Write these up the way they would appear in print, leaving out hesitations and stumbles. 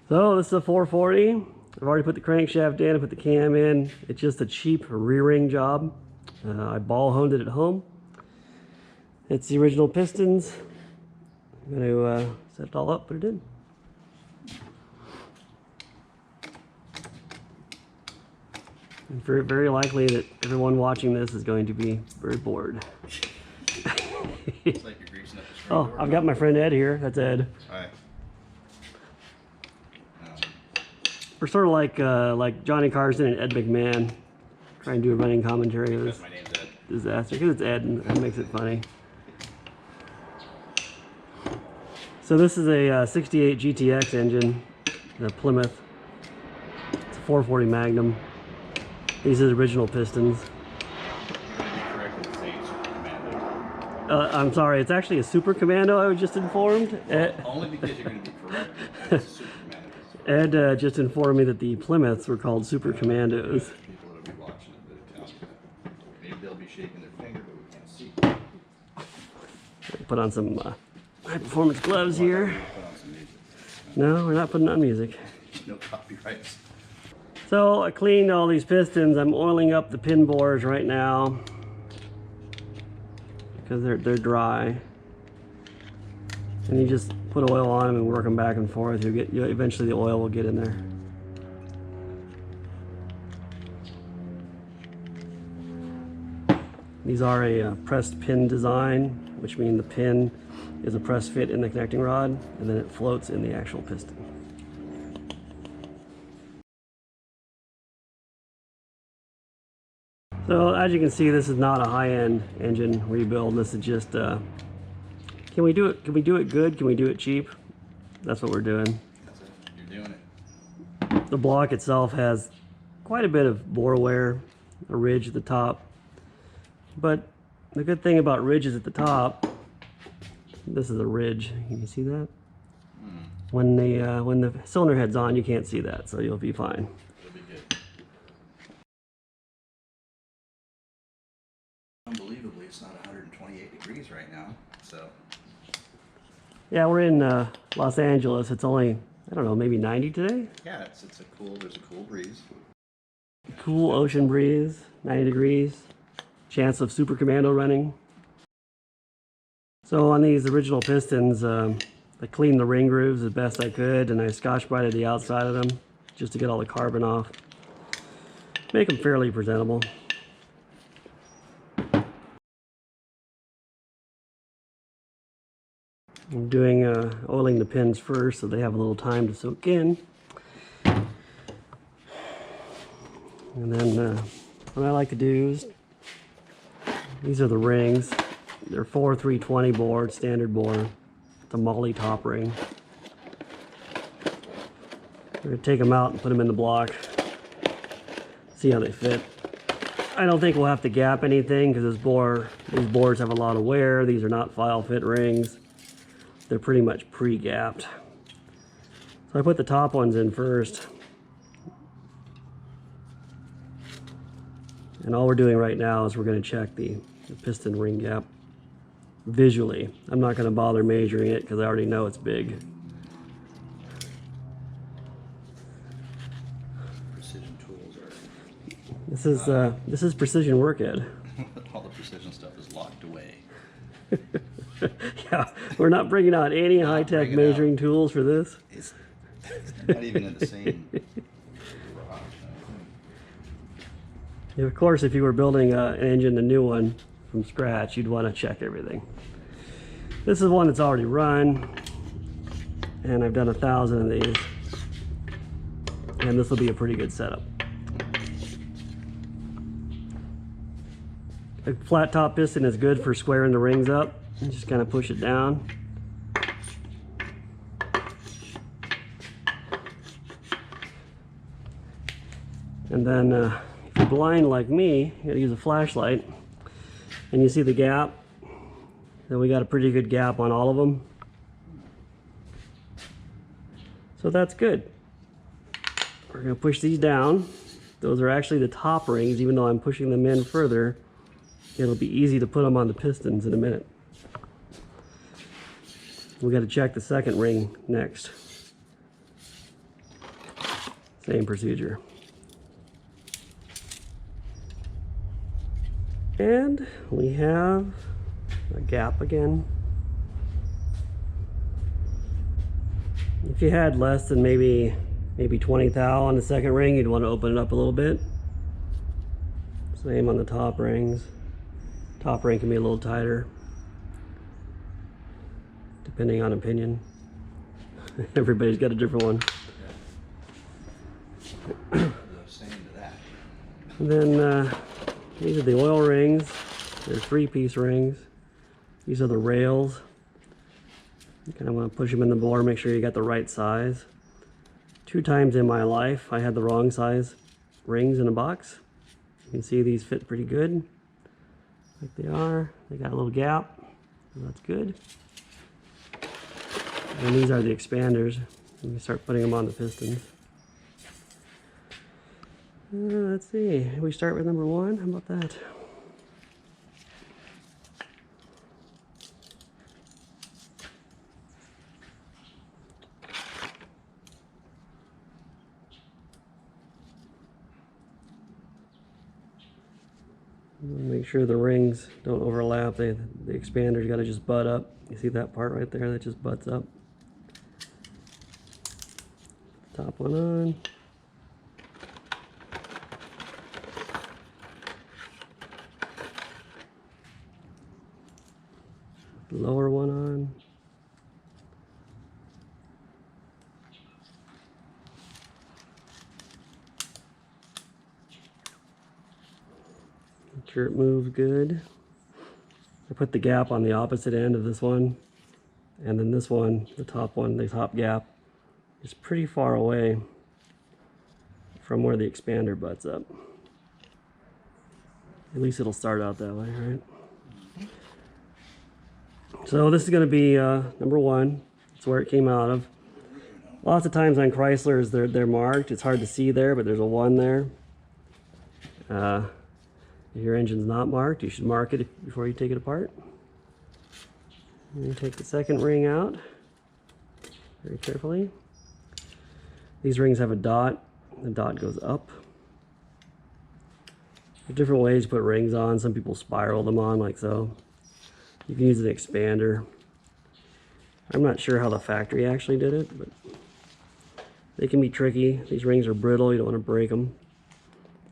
So this is a 440. I've already put the crankshaft in, I put the cam in. It's just a cheap rear-ring job. I ball honed it at home. It's the original pistons. I'm going to set it all up, put it in. And very likely that everyone watching this is going to be very bored. It's like you're greasing up the screen. Oh, I've got my friend Ed here. That's Ed. Hi. We're sort of like Johnny Carson and Ed McMahon, trying to do a running commentary of this My name's Ed. disaster, because it's Ed and that makes it funny. So this is a 68 GTX engine, the Plymouth. It's a 440 Magnum. These are the original pistons. You're going to be correct with saying Super Commando. I'm sorry, it's actually a Super Commando, I was just informed. Only because you're going to be correct. It's a Super Commando. Ed just informed me that the Plymouths were called Super Commandos. People that'll be watching it, they're telling you that. Maybe they'll be shaking their finger, but we can't see. Put on some high performance gloves here. Put on some music. No, we're not putting on music. No copyrights. So I cleaned all these pistons. I'm oiling up the pin bores right now because they're dry. And you just put oil on them and work them back and forth. Eventually the oil will get in there. These are a pressed pin design, which means the pin is a press fit in the connecting rod and then it floats in the actual piston. So as you can see, this is not a high-end engine rebuild. This is just can we do it good? Can we do it cheap? That's what we're doing. That's it. You're doing it. The block itself has quite a bit of bore wear, a ridge at the top. But the good thing about ridges at the top, this is a ridge. Can you see that? When the cylinder head's on, you can't see that, so you'll be fine. It'll be good. Unbelievably, it's not 128 degrees right now, so. Yeah, we're in Los Angeles. It's only, I don't know, maybe 90 today? Yeah, there's a cool breeze. Cool ocean breeze, 90 degrees. Chance of Super Commando running. So on these original pistons, I cleaned the ring grooves as best I could, and I Scotch-Brighted the outside of them just to get all the carbon off. Make them fairly presentable. I'm doing oiling the pins first so they have a little time to soak in. And then what I like to do is, these are the rings. They're 4 320 bore, standard bore. It's a Molly top ring. We're going to take them out and put them in the block. See how they fit. I don't think we'll have to gap anything because these boards have a lot of wear. These are not file fit rings. They're pretty much pre-gapped. So I put the top ones in first. And all we're doing right now is we're going to check the piston ring gap visually. I'm not going to bother measuring it because I already know it's big. Precision tools are... This is precision work, Ed. All the precision stuff is locked away. Yeah, we're not bringing out any high-tech measuring tools for this. It's not even in the same garage. Of course, if you were building an engine, a new one, from scratch, you'd want to check everything. This is one that's already run, and I've done 1,000 of these. And this will be a pretty good setup. A flat top piston is good for squaring the rings up. You just kind of push it down. And then if you're blind like me, you gotta use a flashlight. And you see the gap. Then we got a pretty good gap on all of them. So that's good. We're gonna push these down. Those are actually the top rings, even though I'm pushing them in further. It'll be easy to put them on the pistons in a minute. We got to check the second ring next. Same procedure. And we have a gap again. If you had less than maybe 20 thou on the second ring, you'd want to open it up a little bit. Same on the top rings. Top ring can be a little tighter, depending on opinion. Everybody's got a different one. Same to that. And then these are the oil rings. They're 3-piece rings. These are the rails. You kind of want to push them in the bore, make sure you got the right size. 2 times in my life, I had the wrong size rings in a box. You can see these fit pretty good, like they are. They got a little gap, so that's good. And these are the expanders. You can start putting them on the pistons. Let's see, we start with number 1. How about that? Make sure the rings don't overlap. The expander's got to just butt up. You see that part right there that just butts up? Top one on. Lower one on. Make sure it moves good. I put the gap on the opposite end of this one, and then this one, the top one, the top gap, is pretty far away from where the expander butts up. At least it'll start out that way, right? So this is going to be number 1. That's where it came out of. Lots of times on Chryslers they're marked. It's hard to see there, but there's a 1 there. If your engine's not marked, you should mark it before you take it apart. And you take the second ring out very carefully. These rings have a dot. The dot goes up. There's different ways to put rings on. Some people spiral them on like so. You can use an expander. I'm not sure how the factory actually did it, but they can be tricky. These rings are brittle. You don't want to break them.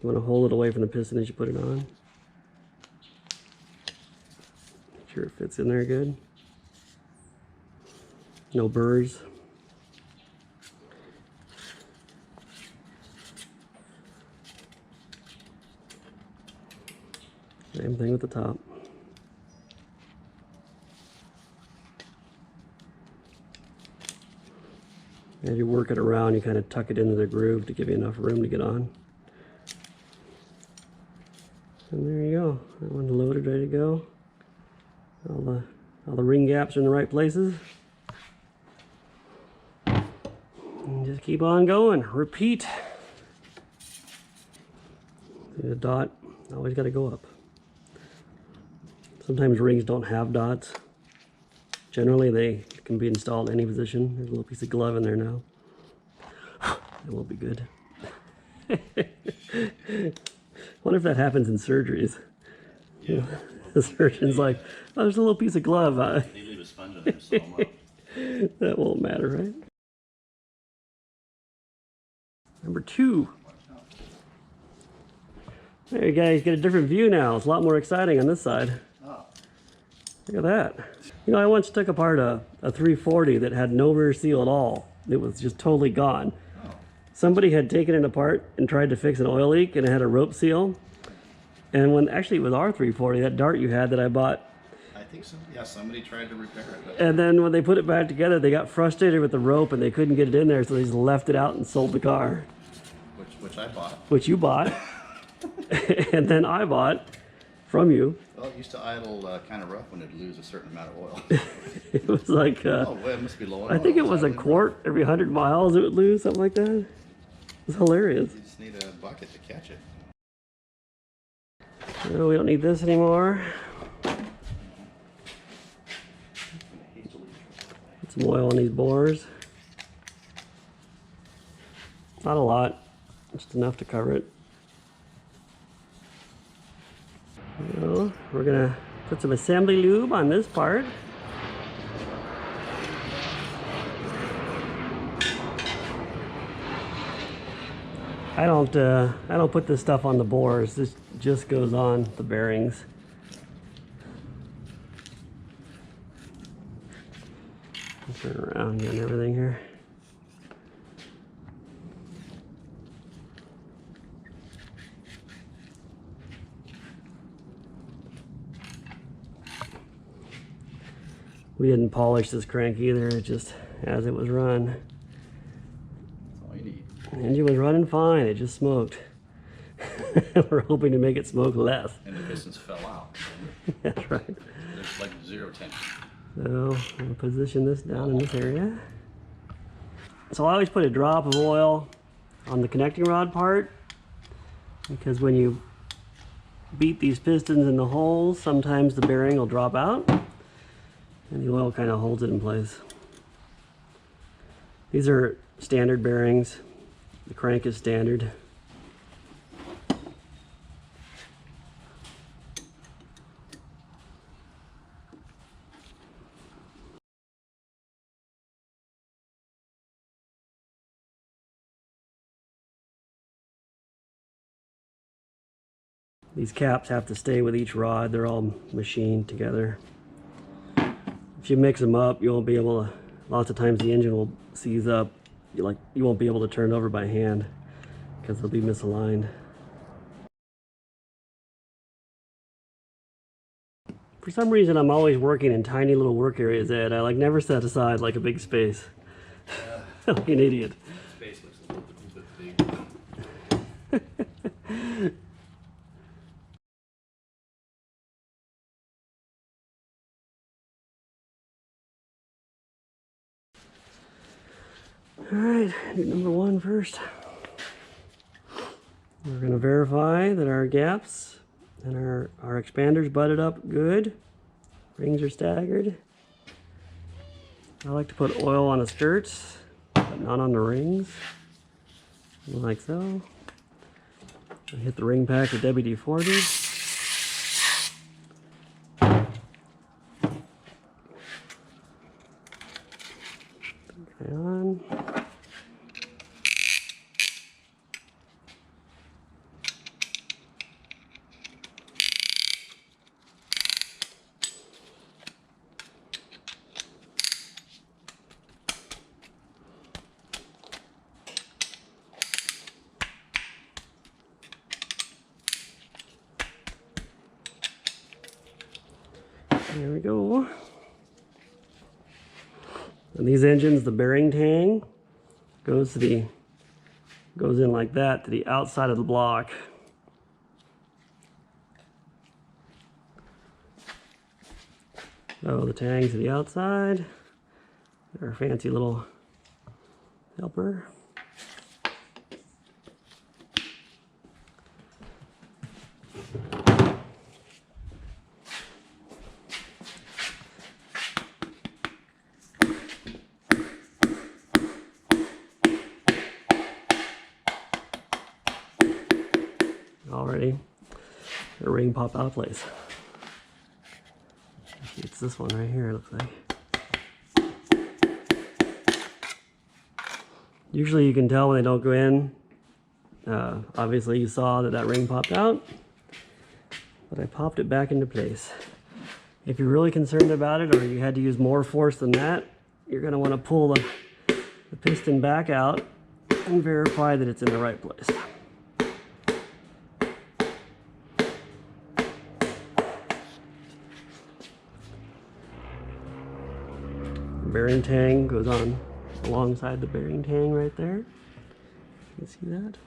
You want to hold it away from the piston as you put it on. Make sure it fits in there good. No burrs. Same thing with the top. As you work it around, you kind of tuck it into the groove to give you enough room to get on. And there you go. That one's loaded, ready to go. All the ring gaps are in the right places. And just keep on going. Repeat. See the dot? Always got to go up. Sometimes rings don't have dots. Generally, they can be installed in any position. There's a little piece of glove in there now. That will be good. Wonder if that happens in surgeries. Yeah. The surgeon's like, oh, there's a little piece of glove. They leave a sponge on there, sew 'em up. That won't matter, right? Number 2. There you guys get a different view now. It's a lot more exciting on this side. Oh. Look at that. You know, I once took apart a 340 that had no rear seal at all. It was just totally gone. Oh. Somebody had taken it apart and tried to fix an oil leak, and it had a rope seal. And when actually it was our 340, that Dart you had that I bought. I think so. Yeah, somebody tried to repair it. But And then when they put it back together, they got frustrated with the rope and they couldn't get it in there, so they just left it out and sold the car. which I bought. Which you bought. And then I bought from you. Well, it used to idle kind of rough when it'd lose a certain amount of oil. It was like, Oh, well, it must be low on I think oil. it was a Idling quart every 100 miles it would lose, something like that. It was hilarious. rough. You just need a bucket to catch it. No, we don't need this anymore. Put some oil on these bores. Not a lot, just enough to cover it. So we're gonna put some assembly lube on this part. I don't put this stuff on the bores. This just goes on the bearings. Turn around and everything here. We didn't polish this crank either, it just as it was run. That's all you need. The engine was running fine, it just smoked. We're hoping to make it smoke less. And the pistons fell out. That's right. There's like zero tension. So I'm going to position this down in this area. So I always put a drop of oil on the connecting rod part, because when you beat these pistons in the holes, sometimes the bearing will drop out and the oil kind of holds it in place. These are standard bearings. The crank is standard. These caps have to stay with each rod. They're all machined together. If you mix them up, you won't be able to, lots of times the engine will seize up. You won't be able to turn over by hand because they'll be misaligned. For some reason, I'm always working in tiny little work areas, Ed. I never set aside like a big space. Like an idiot. Space looks a little bit big. All right, do number one first. We're going to verify that our gaps and our expanders butted up good. Rings are staggered. I like to put oil on the skirts, but not on the rings. Like so. I hit the ring pack with WD-40. Okay, on. There we go. And these engines, the bearing tang goes in like that to the outside of the block. So the tang to the outside. Our fancy little helper. Already, the ring popped out of place. It's this one right here, it looks like. Usually you can tell when they don't go in. Obviously you saw that ring popped out, but I popped it back into place. If you're really concerned about it, or you had to use more force than that, you're going to want to pull the piston back out and verify that it's in the right place. Bearing tang goes on alongside the bearing tang right there. You can see that.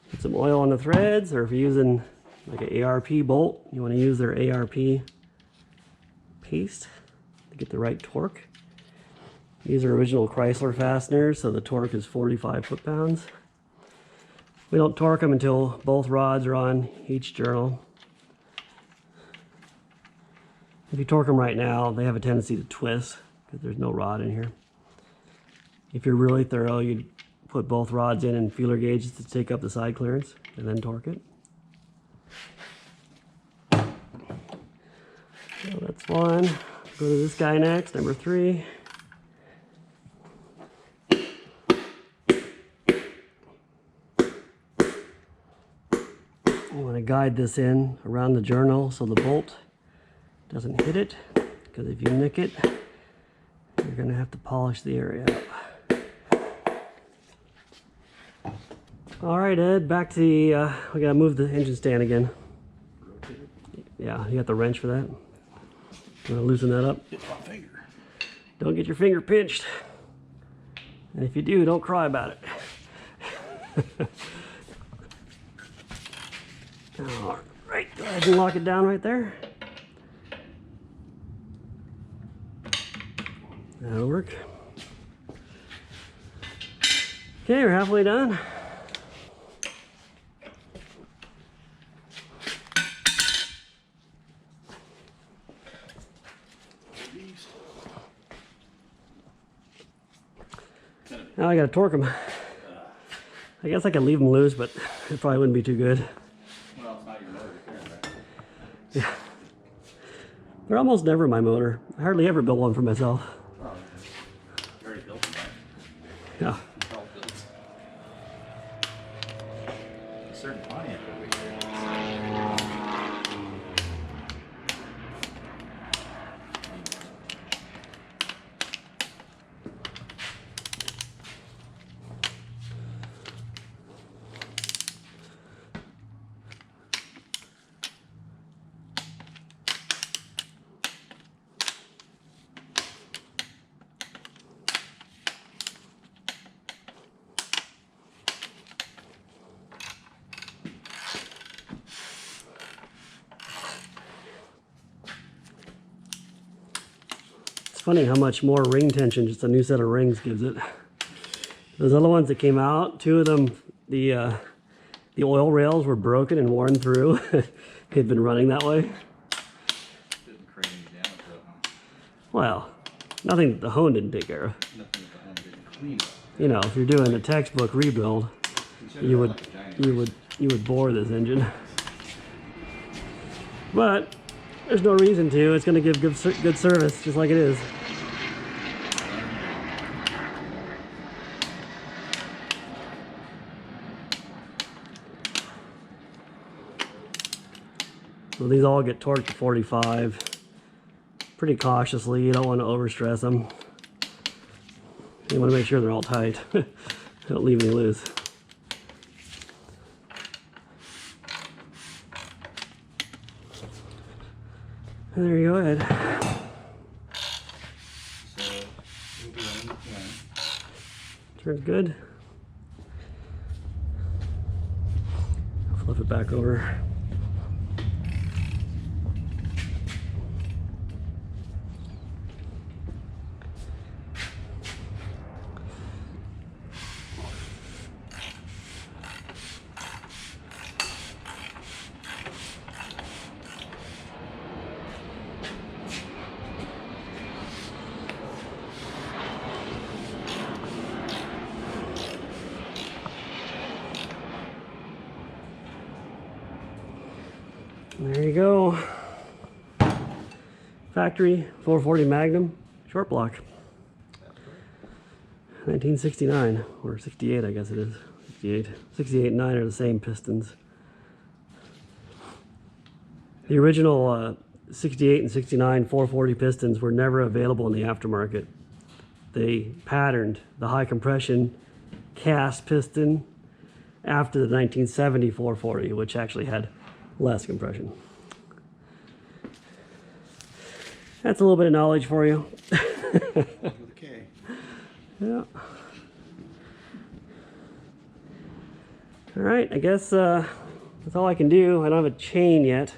Put some oil on the threads, or if you're using like an ARP bolt, you want to use their ARP paste to get the right torque. These are original Chrysler fasteners, so the torque is 45 foot-pounds. We don't torque them until both rods are on each journal. If you torque them right now, they have a tendency to twist because there's no rod in here. If you're really thorough, you'd put both rods in and feeler gauges to take up the side clearance and then torque it. So that's one. Go to this guy next, number 3. You want to guide this in around the journal so the bolt doesn't hit it, because if you nick it, you're going to have to polish the area up. All right, Ed, back to the, we got to move the engine stand again. Yeah, you got the wrench for that? You want to loosen that up? Hit my finger. Don't get your finger pinched. And if you do, don't cry about it. All right, go ahead and lock it down right there. That'll work. Okay, we're halfway done. Now I gotta torque them. I guess I could leave them loose, but it probably wouldn't be too good. Well, it's not your motor repair, right? Yeah. They're almost never my motor. I hardly ever build one for myself. Oh, you already built them, right? Yeah. All built. A certain Pontiac over here. It's funny how much more ring tension just a new set of rings gives it. Those other ones that came out, 2 of them, the oil rails were broken and worn through. They'd been running that way. Didn't create any damage though, huh? Well, nothing that the hone didn't take care of. Nothing that the home didn't clean up. You know, if you're doing a textbook rebuild, you would bore this engine. But there's no reason to. It's going to give good service, just like it is. So these all get torqued to 45 pretty cautiously. You don't want to overstress them. You want to make sure they're all tight. Don't leave any loose. And there you go, Ed. So, we'll be on the plan. Turns good. I'll flip it back over. There you go. Factory 440 Magnum short block. 1969 or 68, I guess it is. 68. 68 and 9 are the same pistons. The original 68 and 69 440 pistons were never available in the aftermarket. They patterned the high compression cast piston after the 1970 440, which actually had less compression. That's a little bit of knowledge for you. Okay. Yeah. All right, I guess that's all I can do. I don't have a chain yet.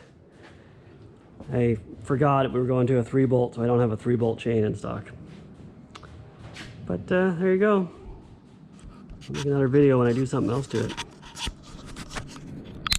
I forgot we were going to a 3-bolt, so I don't have a 3-bolt chain in stock. But there you go. I'll make another video when I do something else to it.